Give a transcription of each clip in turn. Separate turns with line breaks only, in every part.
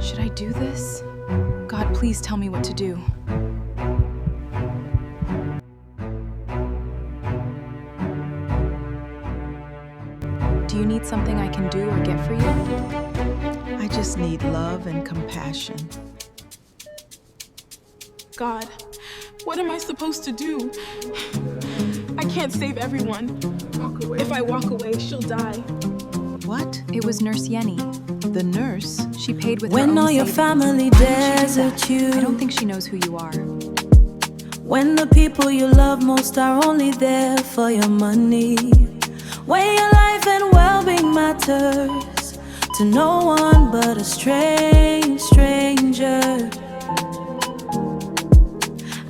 Should I do this? God, please tell me what to do. Do you need something I can do or get for you?
I just need love and compassion.
God, what am I supposed to do? I can't save everyone. If I walk away, she'll die.
What?
It was Nurse Yeni.
The nurse?
She paid with
When
her own
all your
savings.
family
Why did she do
desert
that?
you,
I don't think she knows who you are.
when the people you love most are only there for your money, when your life and well-being matters to no one but a stranger.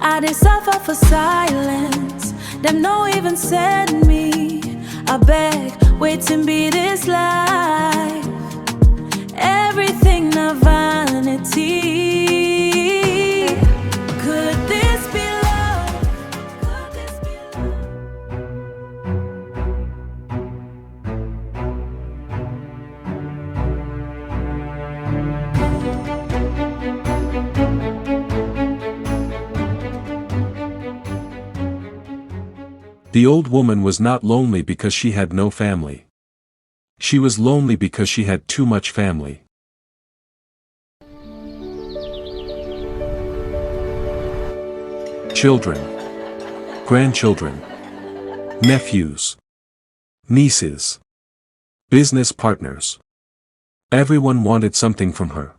I did suffer for silence, them no even send me. I beg, wait and be this life. Everything na vanity. Could this be love? Could this be love?
The old woman was not lonely because she had no family. She was lonely because she had too much family. Children, grandchildren, nephews, nieces, business partners. Everyone wanted something from her.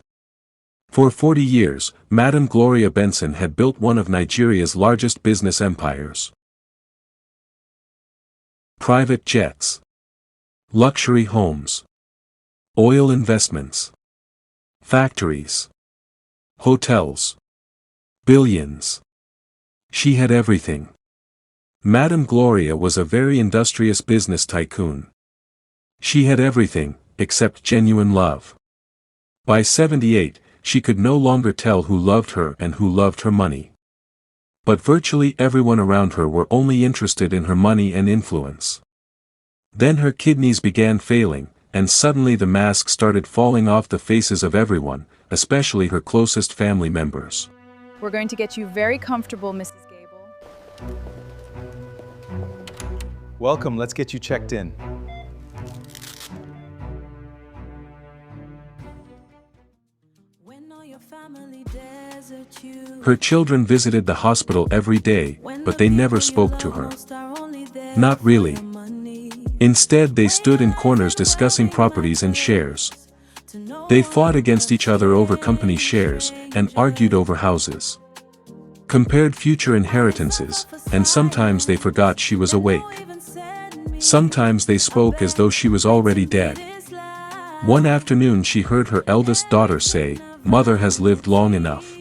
For 40 years, Madame Gloria Benson had built one of Nigeria's largest business empires. Private jets, luxury homes, oil investments, factories, hotels, billions. She had everything. Madame Gloria was a very industrious business tycoon. She had everything, except genuine love. By 78, she could no longer tell who loved her and who loved her money. But virtually everyone around her were only interested in her money and influence. Then her kidneys began failing, and suddenly the mask started falling off the faces of everyone, especially her closest family members.
We're going to get you very comfortable, Mrs. Gable.
Welcome, let's get you checked in.
When all your family desert you,
Her children visited the hospital every day, but they never spoke to her. Not really. Instead, they stood in corners discussing properties and shares. They fought against each other over company shares, and argued over houses. Compared future inheritances, and sometimes they forgot she was awake. Sometimes they spoke as though she was already dead. One afternoon she heard her eldest daughter say, "Mother has lived long enough."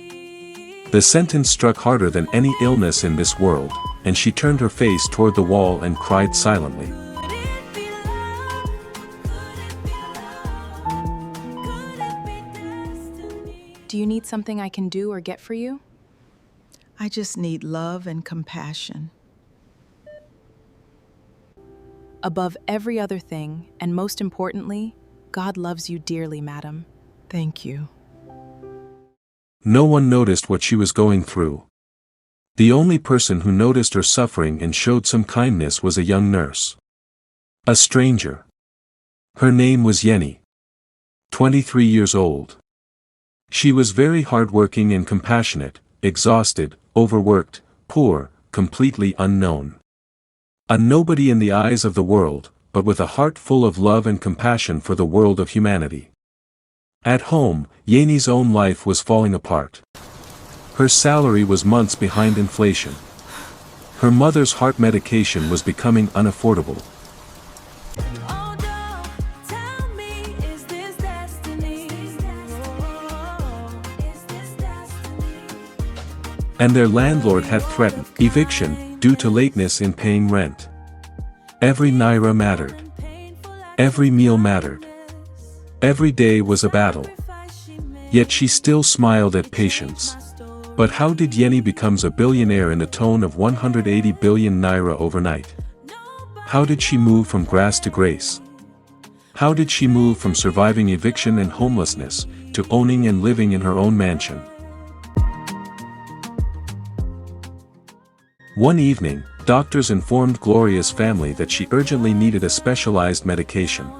The sentence struck harder than any illness in this world, and she turned her face toward the wall and cried silently.
Do you need something I can do or get for you?
I just need love and compassion.
Above every other thing, and most importantly, God loves you dearly, madam.
Thank you.
No one noticed what she was going through. The only person who noticed her suffering and showed some kindness was a young nurse. A stranger. Her name was Yeni. 23 years old. She was very hardworking and compassionate, exhausted, overworked, poor, completely unknown. A nobody in the eyes of the world, but with a heart full of love and compassion for the world of humanity. At home, Yeni's own life was falling apart. Her salary was months behind inflation. Her mother's heart medication was becoming unaffordable.
oh, don't tell me, is this destiny? Is this destiny?
And their landlord had threatened eviction due to lateness in paying rent. Every naira mattered. Every meal mattered. Every day was a battle. Yet she still smiled at patience. But how did Yeni become a billionaire in a tone of 180 billion naira overnight? How did she move from grass to grace? How did she move from surviving eviction and homelessness to owning and living in her own mansion. One evening, doctors informed Gloria's family that she urgently needed a specialized medication.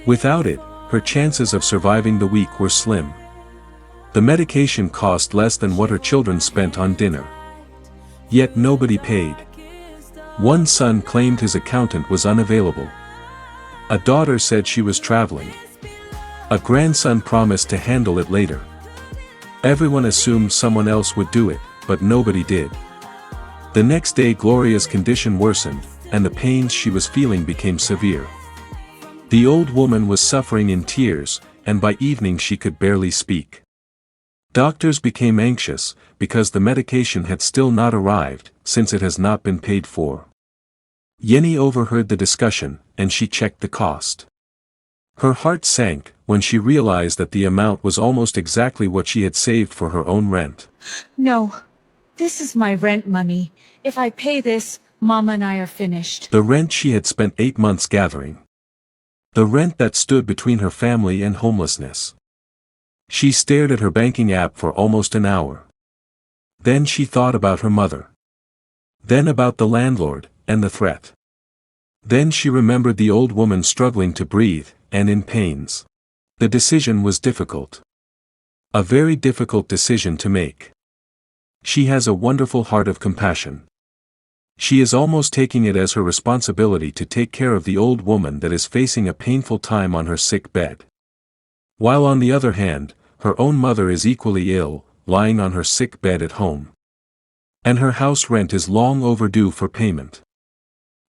Without it, her chances of surviving the week were slim. The medication cost less than what her children spent on dinner. Yet nobody paid. One son claimed his accountant was unavailable. A daughter said she was traveling. A grandson promised to handle it later. Everyone assumed someone else would do it, but nobody did. The next day Gloria's condition worsened, and the pains she was feeling became severe. The old woman was suffering in tears, and by evening she could barely speak. Doctors became anxious, because the medication had still not arrived, since it has not been paid for. Yeni overheard the discussion, and she checked the cost. Her heart sank when she realized that the amount was almost exactly what she had saved for her own rent.
No, this is my rent money. If I pay this, Mama and I are finished.
The rent she had spent 8 months gathering. The rent that stood between her family and homelessness. She stared at her banking app for almost an hour. Then she thought about her mother. Then about the landlord, and the threat. Then she remembered the old woman struggling to breathe, and in pains. The decision was difficult. A very difficult decision to make. She has a wonderful heart of compassion. She is almost taking it as her responsibility to take care of the old woman that is facing a painful time on her sick bed. While on the other hand, her own mother is equally ill, lying on her sick bed at home. And her house rent is long overdue for payment.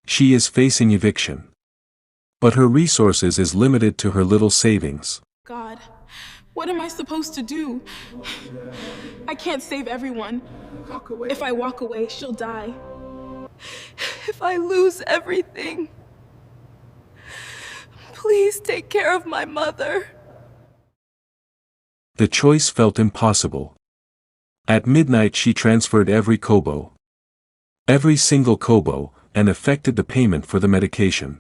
She is facing eviction. But her resources is limited to her little savings.
God, what am I supposed to do? I can't save everyone. If I walk away, she'll die. If I lose everything, please take care of my mother.
The choice felt impossible. At midnight she transferred every kobo. Every single kobo, and effected the payment for the medication.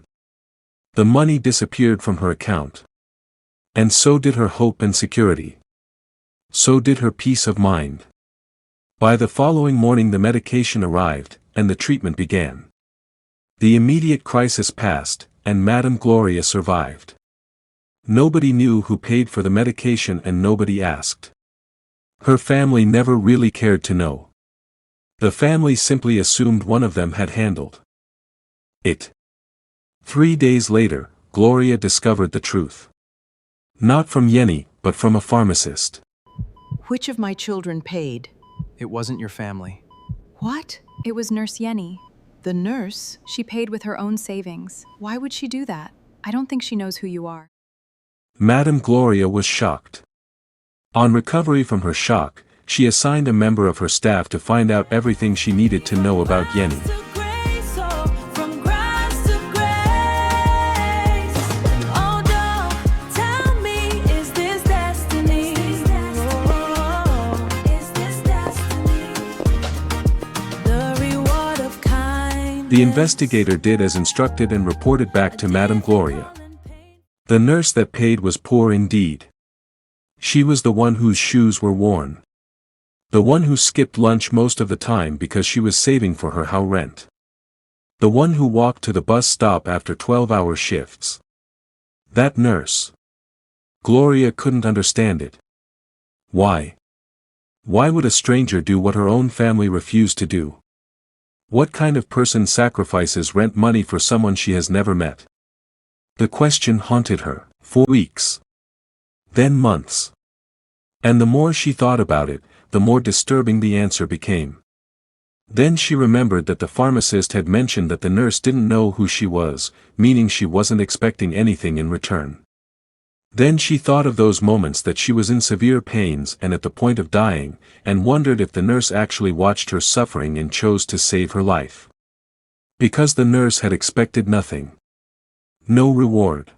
The money disappeared from her account. And so did her hope and security. So did her peace of mind. By the following morning the medication arrived, and the treatment began. The immediate crisis passed, and Madame Gloria survived. Nobody knew who paid for the medication and nobody asked. Her family never really cared to know. The family simply assumed one of them had handled it. 3 days later, Gloria discovered the truth. Not from Yeni, but from a pharmacist.
Which of my children paid?
It wasn't your family.
What?
It was Nurse Yeni.
The nurse?
She paid with her own savings. Why would she do that? I don't think she knows who you are.
Madame Gloria was shocked. On recovery from her shock, she assigned a member of her staff to find out everything she needed to know about Yeni.
From grass to grace. Oh, don't tell me, is this destiny? Oh, is this destiny? The reward of kindness.
The investigator did as instructed and reported back to Madame Gloria. The nurse that paid was poor indeed. She was the one whose shoes were worn. The one who skipped lunch most of the time because she was saving for her house rent. The one who walked to the bus stop after 12-hour shifts. That nurse. Gloria couldn't understand it. Why? Why would a stranger do what her own family refused to do? What kind of person sacrifices rent money for someone she has never met? The question haunted her for weeks. Then months. And the more she thought about it, the more disturbing the answer became. Then she remembered that the pharmacist had mentioned that the nurse didn't know who she was, meaning she wasn't expecting anything in return. Then she thought of those moments that she was in severe pains and at the point of dying, and wondered if the nurse actually watched her suffering and chose to save her life. Because the nurse had expected nothing. No reward.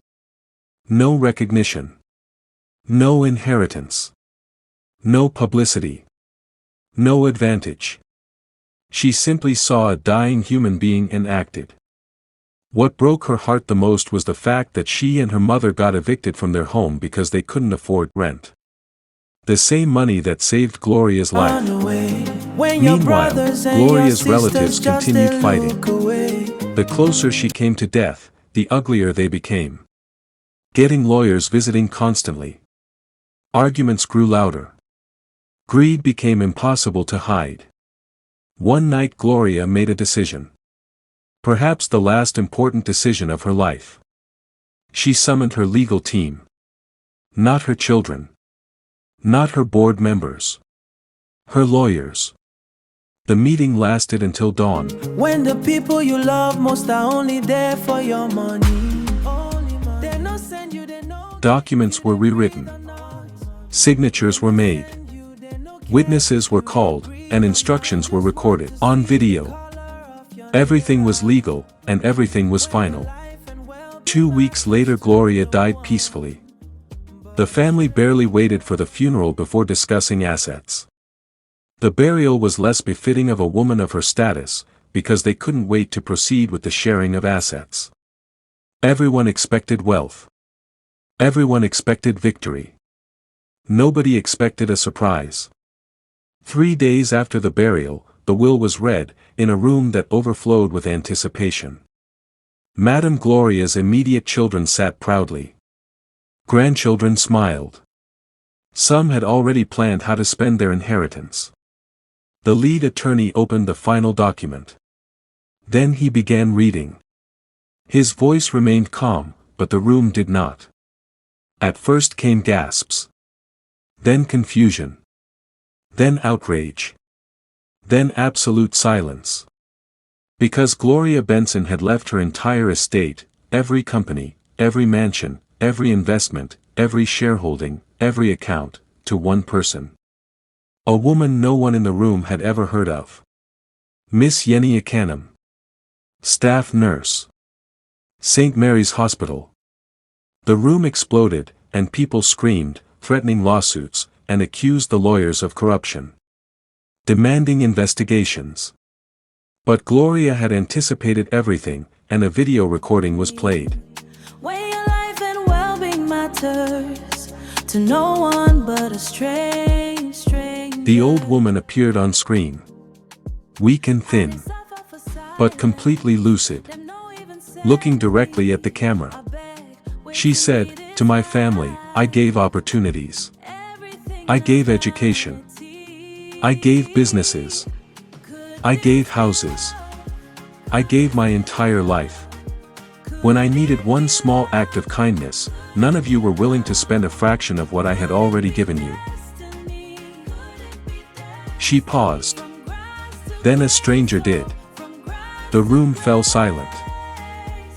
No recognition. No inheritance. No publicity. No advantage. She simply saw a dying human being and acted. What broke her heart the most was the fact that she and her mother got evicted from their home because they couldn't afford rent. The same money that saved Gloria's life. Meanwhile, Gloria's relatives continued fighting. The closer she came to death, the uglier they became. Getting lawyers visiting constantly. Arguments grew louder. Greed became impossible to hide. One night Gloria made a decision. Perhaps the last important decision of her life. She summoned her legal team. Not her children. Not her board members. Her lawyers. The meeting lasted until dawn.
When the people you love most are only there for your money.
Documents were rewritten. Signatures were made. Witnesses were called, and instructions were recorded on video. Everything was legal, and everything was final. 2 weeks later Gloria died peacefully. The family barely waited for the funeral before discussing assets. The burial was less befitting of a woman of her status, because they couldn't wait to proceed with the sharing of assets. Everyone expected wealth. Everyone expected victory. Nobody expected a surprise. 3 days after the burial, the will was read, in a room that overflowed with anticipation. Madame Gloria's immediate children sat proudly. Grandchildren smiled. Some had already planned how to spend their inheritance. The lead attorney opened the final document. Then he began reading. His voice remained calm, but the room did not. At first came gasps. Then confusion. Then outrage. Then absolute silence. Because Gloria Benson had left her entire estate, every company, every mansion, every investment, every shareholding, every account, to one person. A woman no one in the room had ever heard of. Miss Yeni Ekanem. Staff nurse. St. Mary's Hospital. The room exploded, and people screamed, threatening lawsuits, and accused the lawyers of corruption. Demanding investigations. But Gloria had anticipated everything, and a video recording was played.
When your life and well-being matters to no one but a stranger.
The old woman appeared on screen. Weak and thin. But completely lucid. Looking directly at the camera. She said, "To my family, I gave opportunities. I gave education. I gave businesses. I gave houses. I gave my entire life. When I needed one small act of kindness, none of you were willing to spend a fraction of what I had already given you." She paused. Then a stranger did. The room fell silent.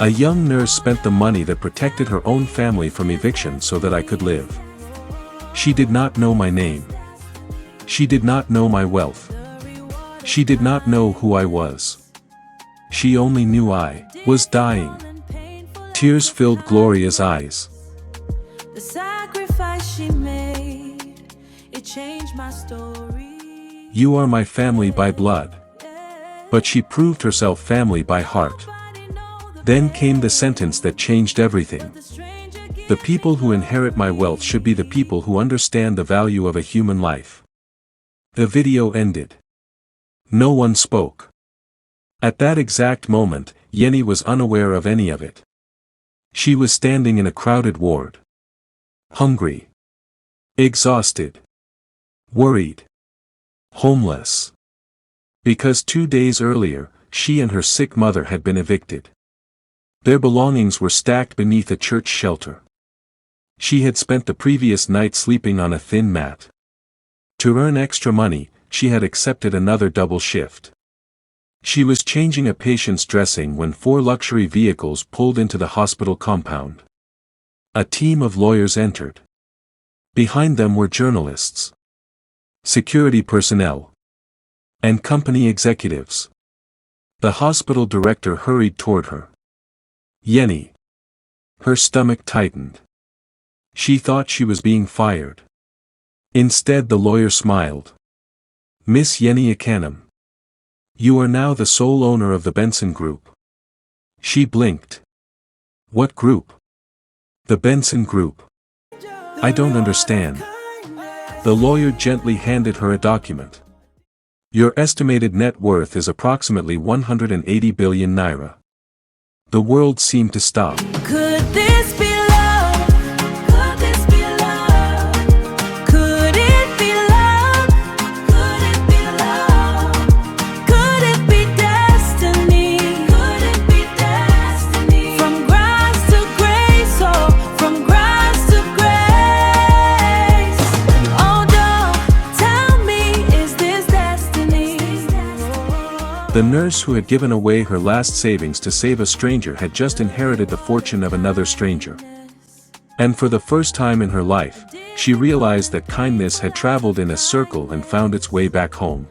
A young nurse spent the money that protected her own family from eviction so that I could live. She did not know my name. She did not know my wealth. She did not know who I was. She only knew I was dying. Tears filled Gloria's eyes.
The sacrifice she made, it changed my story.
You are my family by blood. But she proved herself family by heart. Then came the sentence that changed everything. The people who inherit my wealth should be the people who understand the value of a human life. The video ended. No one spoke. At that exact moment, Yeni was unaware of any of it. She was standing in a crowded ward. Hungry. Exhausted. Worried. Homeless. Because 2 days earlier, she and her sick mother had been evicted. Their belongings were stacked beneath a church shelter. She had spent the previous night sleeping on a thin mat. To earn extra money, she had accepted another double shift. She was changing a patient's dressing when 4 luxury vehicles pulled into the hospital compound. A team of lawyers entered. Behind them were journalists, security personnel, and company executives. The hospital director hurried toward her. Yeni. Her stomach tightened. She thought she was being fired. Instead the lawyer smiled. "Miss Yeni Ekanem. You are now the sole owner of the Benson Group." She blinked. What group? The Benson Group. I don't understand. The lawyer gently handed her a document. Your estimated net worth is approximately 180 billion naira. The world seemed to stop.
Could this be love? Could this be love? Could it be love? Could it be love? Could it be destiny? Could it be destiny? From grass to grace, oh, from grass to grace. Oh, don't tell me, is this destiny?
The nurse who had given away her last savings to save a stranger had just inherited the fortune of another stranger. And for the first time in her life, she realized that kindness had traveled in a circle and found its way back home.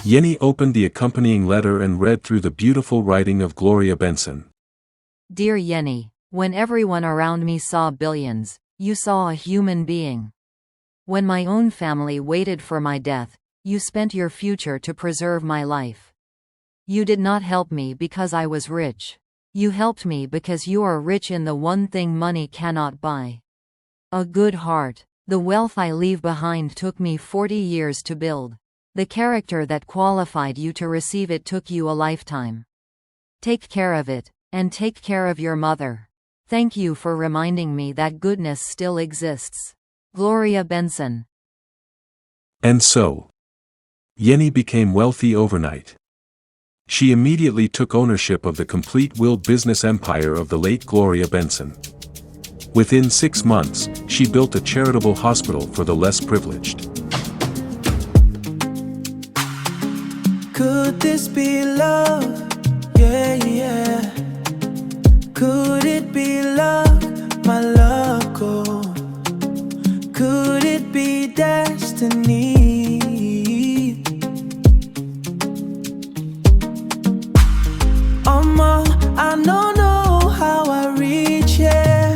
Yeni opened the accompanying letter and read through the beautiful writing of Gloria Benson.
Dear Yeni, when everyone around me saw billions, you saw a human being. When my own family waited for my death, you spent your future to preserve my life. You did not help me because I was rich. You helped me because you are rich in the one thing money cannot buy. A good heart. The wealth I leave behind took me 40 years to build. The character that qualified you to receive it took you a lifetime. Take care of it, and take care of your mother. Thank you for reminding me that goodness still exists. Gloria Benson.
And so, Yeni became wealthy overnight. She immediately took ownership of the complete will business empire of the late Gloria Benson. Within 6 months, she built a charitable hospital for the less privileged.
Could this be love? Yeah, yeah. Could it be luck, my luck? Oh, could it be destiny? I don't know how I reach here.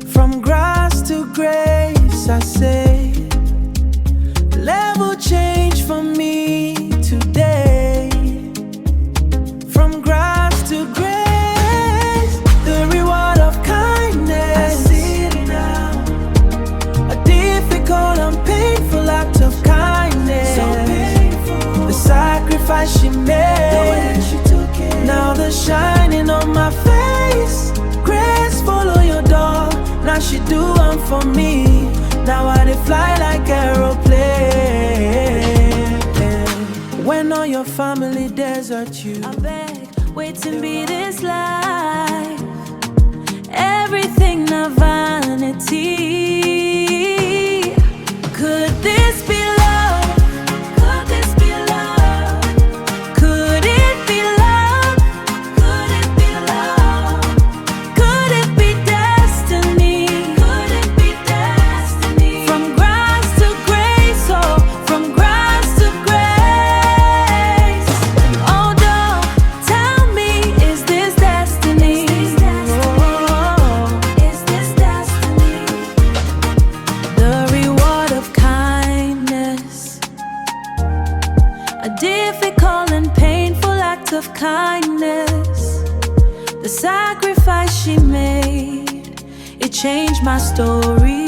From grass to grace, I say, level change for me today. From grass to grace, the reward of kindness. I see it now. A difficult and painful act of kindness. So painful. The sacrifice she made. Now the shining on my face. Grace follow your dog. Now she do one for me. Now I dey fly like aeroplane. When all your family desert you,
I beg, wait to be this life. Everything na vanity. Could this be love? Could this be love? Could it be love? Could it be love? Could it be destiny? Could it be destiny? From grass to grace, oh, from grass to grace. Oh, don't tell me, is this destiny? Oh, is this destiny? The reward of kindness, a difficult and painful act of kindness. The sacrifice she made, it changed my story.